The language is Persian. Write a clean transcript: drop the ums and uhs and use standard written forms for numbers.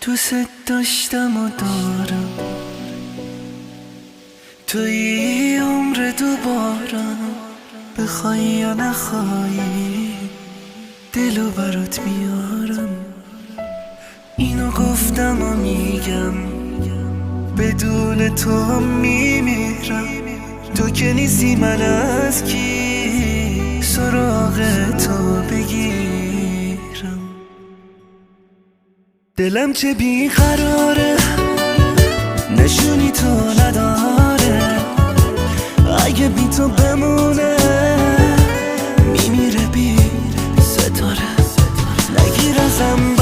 دوست داشتم و دارم، توی عمر دوبارم، بخوای یا نخوای دلو برات میارم. اینو گفتم و میگم بدون تو هم میمیرم. تو که نیستی من از کی سراغ تو بگیرم. دلم چه بیقراره نشونی تو نداره، اگه بی تو بمونه میمیره بی ستاره. نگیر ازم